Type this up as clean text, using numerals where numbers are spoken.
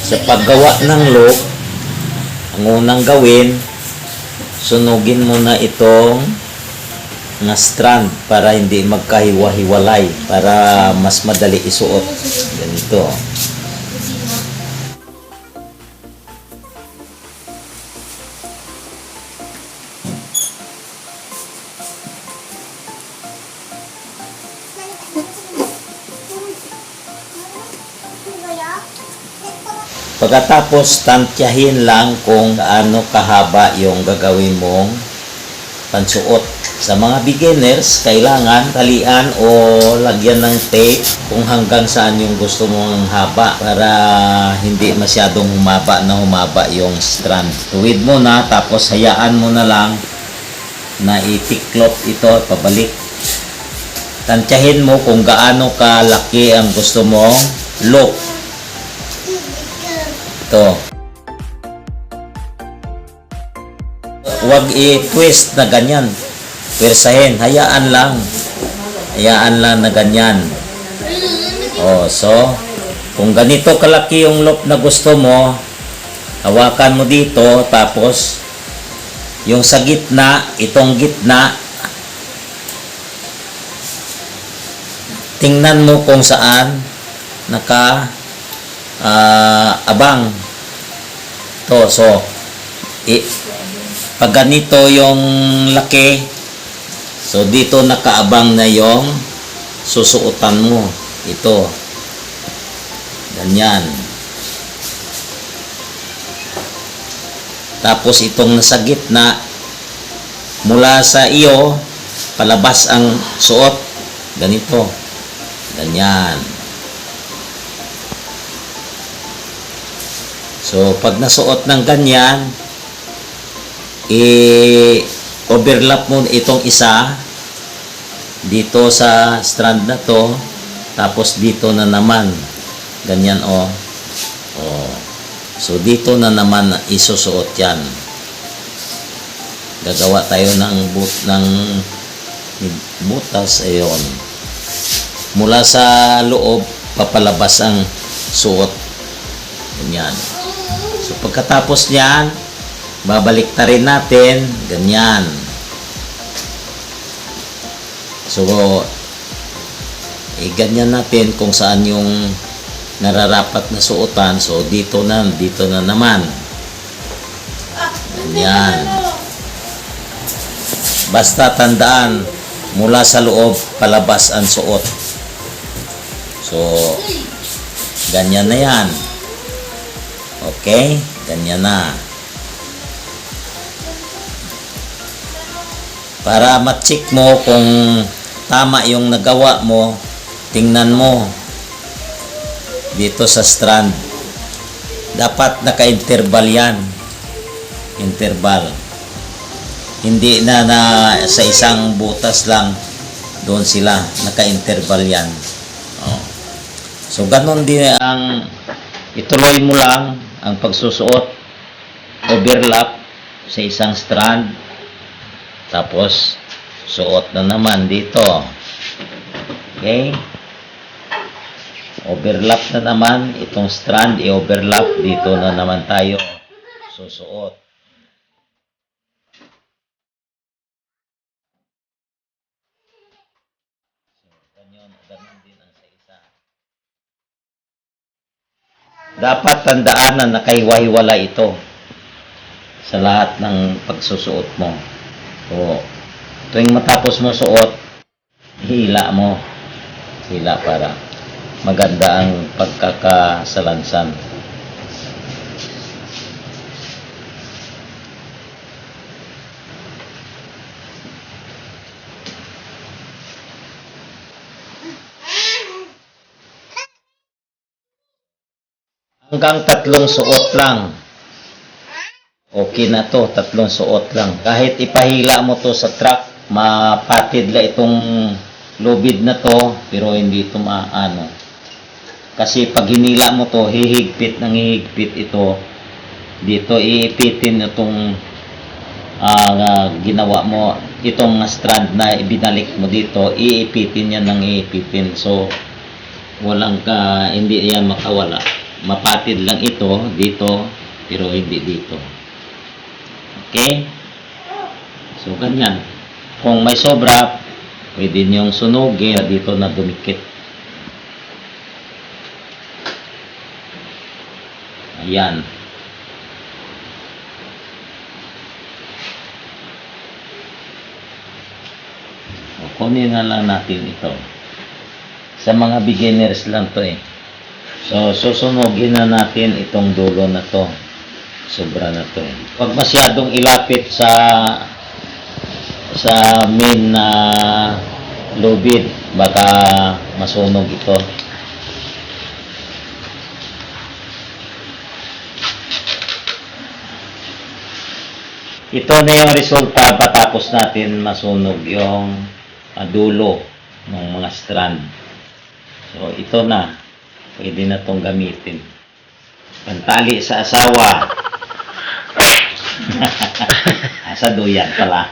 Sa paggawa ng loop, ang unang gawin, sunugin mo na itong na strand para hindi magkahiwa-hiwalay, para mas madali isuot. Ganito. Pagkatapos, tantyahin lang kung gaano kahaba yung gagawin mong pansuot. Sa mga beginners, kailangan talian o lagyan ng tape kung hanggang saan yung gusto mong haba para hindi masyadong humaba yung strand. Tuwid mo na, tapos hayaan mo na lang na itiklop ito pabalik. Tantyahin mo kung gaano kalaki ang gusto mong loop. Ito. Huwag i-twist na ganyan. Pwersahin. Hayaan lang. Hayaan lang na ganyan. So, kung ganito kalaki yung loop na gusto mo, hawakan mo dito, tapos, yung sa gitna, itong gitna, tingnan mo kung saan abang to. So pag ganito yung laki, so dito nakaabang na yung susuotan mo. Ito ganyan. Tapos itong nasa gitna, mula sa iyo palabas ang suot, ganito, ganyan. So, pag nasuot ng ganyan, i-overlap mo itong isa dito sa strand na to, tapos dito na naman. Ganyan, So, dito na naman isusuot yan. Gagawa tayo ng butas. Ayun. Mula sa loob, papalabas ang suot. Ganyan. So, pagkatapos niyan, babalik ta rin natin, ganyan. So, ganyan natin kung saan yung nararapat na suotan. So, dito na naman. Ganyan. Basta tandaan, mula sa loob, palabas ang suot. So, ganyan na yan. Okay? Ganyan na. Para ma-check mo kung tama yung nagawa mo, tingnan mo dito sa strand. Dapat naka-interval yan. Interval. Hindi na sa isang butas lang doon sila. Naka-interval yan. So, ganun din ang ituloy mo lang ang pagsusuot, overlap sa isang strand, tapos suot na naman dito. Okay? Overlap na naman itong strand, i-overlap dito na naman tayo susuot. So, ganyan din ang sa isa. Dapat tandaan na nakahiwa-hiwala ito sa lahat ng pagsusuot mo. So, tuwing matapos mo suot, hila mo. Hila para maganda ang pagkakasalansan. Hanggang 3 suot lang. Okay na to, 3 suot lang. Kahit ipahila mo to sa truck, mapatid la itong lubid na to, pero hindi ito maano. Kasi pag hinila mo to, hihigpit ito. Dito iipitin itong ginawa mo, itong strand na ibinalik mo dito, iipitin yan ng iipitin. So, hindi yan makawala. mapatid lang ito dito, pero hindi dito. Okay? So, ganyan. Kung may sobra, pwede niyong sunugin dito na dumikit. Ayan. O, kunin na lang natin ito. Sa mga beginners lang to eh. So, susunugin na natin itong dulo na to. Sobra na to eh. Huwag masyadong ilapit sa main na lubid. Baka masunog ito. Ito na yung resulta patapos natin masunog yung dulo ng mga strand. So, ito na. Pwede na itong gamitin. Pantali sa asawa. Sa duyan pala.